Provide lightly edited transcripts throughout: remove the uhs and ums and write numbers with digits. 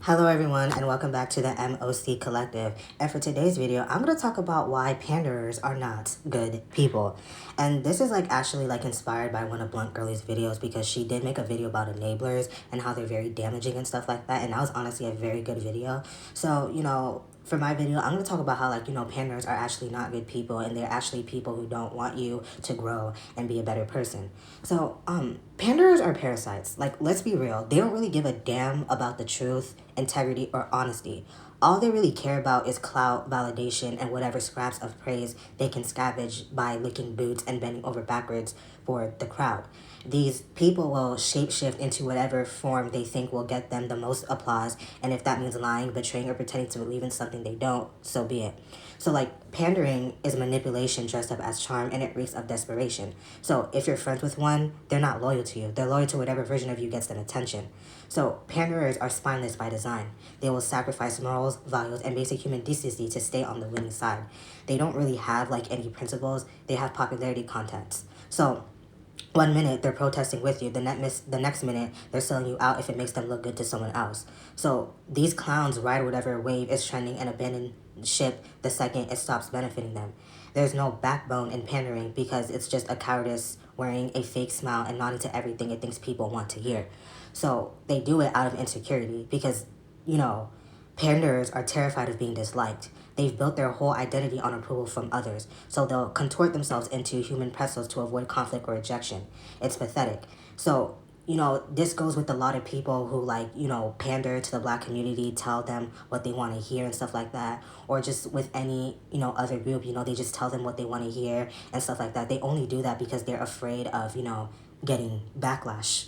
Hello everyone and welcome back to the MOC Collective. And for today's video, I'm going to talk about why panderers are not good people. And this is actually inspired by one of Blunt Girlie's videos because she did make a video about enablers and how they're very damaging and stuff like that. And that was honestly a very good video. So, for my video, I'm going to talk about how, panderers are actually not good people and they're actually people who don't want you to grow and be a better person. So, panderers are parasites. Let's be real. They don't really give a damn about the truth, integrity, or honesty. All they really care about is clout, validation, and whatever scraps of praise they can scavenge by licking boots and bending over backwards for the crowd. These people will shapeshift into whatever form they think will get them the most applause, and if that means lying, betraying, or pretending to believe in something they don't, so be it. So, pandering is manipulation dressed up as charm, and it reeks of desperation. So, if you're friends with one, they're not loyal to you. They're loyal to whatever version of you gets them attention. So, panderers are spineless by design. They will sacrifice morals, values, and basic human decency to stay on the winning side. They don't really have, any principles. They have popularity contests. So, one minute they're protesting with you, the next minute they're selling you out if it makes them look good to someone else. So these clowns ride whatever wave is trending and abandon ship the second it stops benefiting them. There's no backbone in pandering because it's just a cowardice wearing a fake smile and nodding to everything it thinks people want to hear. So they do it out of insecurity because, panderers are terrified of being disliked. They've built their whole identity on approval from others, so they'll contort themselves into human pretzels to avoid conflict or rejection. It's pathetic. So, this goes with a lot of people who, pander to the Black community, tell them what they want to hear and stuff like that, or just with any, other group, they just tell them what they want to hear and stuff like that. They only do that because they're afraid of, getting backlash,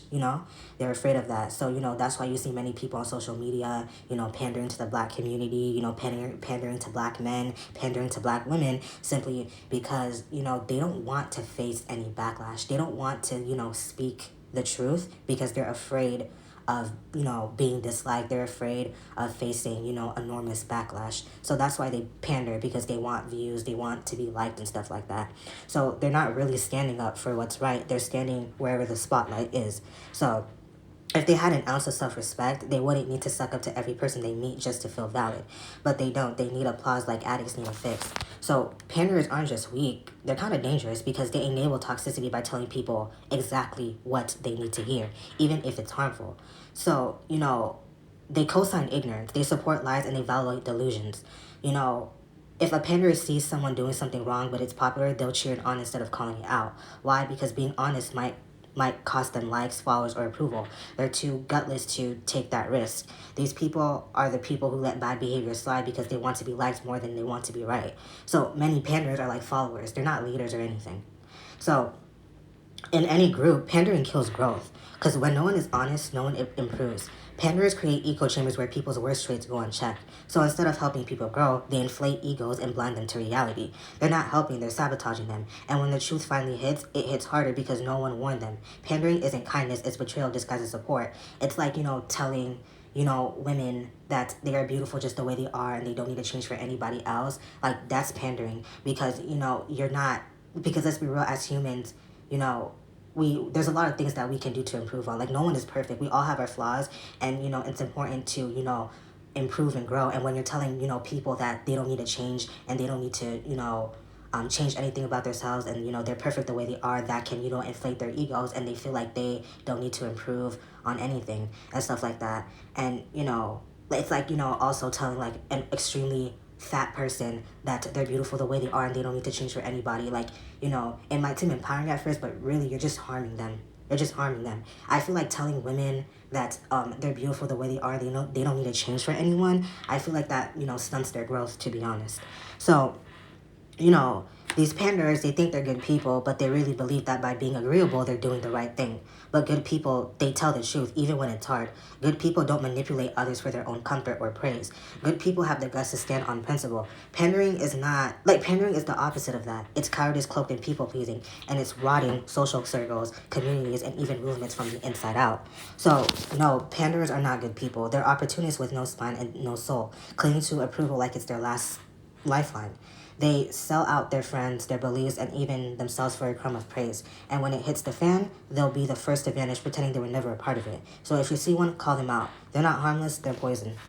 they're afraid of that. So, that's why you see many people on social media, pandering to the Black community, pandering to Black men, pandering to Black women, simply because, they don't want to face any backlash. They don't want to, speak the truth because they're afraid of, being disliked. They're afraid of facing, enormous backlash. So that's why they pander, because they want views, they want to be liked and stuff like that. So they're not really standing up for what's right. They're standing wherever the spotlight is. So if they had an ounce of self-respect, they wouldn't need to suck up to every person they meet just to feel valid. But they don't. They need applause like addicts need a fix. So panderers aren't just weak. They're kind of dangerous because they enable toxicity by telling people exactly what they need to hear, even if it's harmful. So, they co-sign ignorance. They support lies and they validate delusions. If a panderer sees someone doing something wrong but it's popular, they'll cheer it on instead of calling it out. Why? Because being honest might cost them likes, followers, or approval. They're too gutless to take that risk. These people are the people who let bad behavior slide because they want to be liked more than they want to be right. So many panderers are like followers. They're not leaders or anything. So in any group, pandering kills growth. Because when no one is honest, no one improves. Panderers create echo chambers where people's worst traits go unchecked. So instead of helping people grow, they inflate egos and blind them to reality. They're not helping, they're sabotaging them. And when the truth finally hits, it hits harder because no one warned them. Pandering isn't kindness, it's betrayal disguised as support. It's like, telling, women that they are beautiful just the way they are and they don't need to change for anybody else. That's pandering because, you're not, because let's be real, as humans, there's a lot of things that we can do to improve on. No one is perfect. We all have our flaws, and it's important to improve and grow. And when you're telling people that they don't need to change and they don't need to change anything about themselves, and they're perfect the way they are, that can inflate their egos and they feel like they don't need to improve on anything and stuff like that. And it's also telling an extremely fat person that they're beautiful the way they are and they don't need to change for anybody. It might seem empowering at first, but really you're just harming them. You're just harming them. I feel like telling women that they're beautiful the way they are, they don't need to change for anyone. I feel like that stunts their growth, to be honest. So these panderers, they think they're good people, but they really believe that by being agreeable, they're doing the right thing. But good people, they tell the truth, even when it's hard. Good people don't manipulate others for their own comfort or praise. Good people have the guts to stand on principle. Pandering is the opposite of that. It's cowardice cloaked in people-pleasing, and it's rotting social circles, communities, and even movements from the inside out. So, no, panderers are not good people. They're opportunists with no spine and no soul, clinging to approval like it's their last lifeline. They sell out their friends, their beliefs, and even themselves for a crumb of praise. And when it hits the fan, they'll be the first to vanish, pretending they were never a part of it. So if you see one, call them out. They're not harmless, they're poison.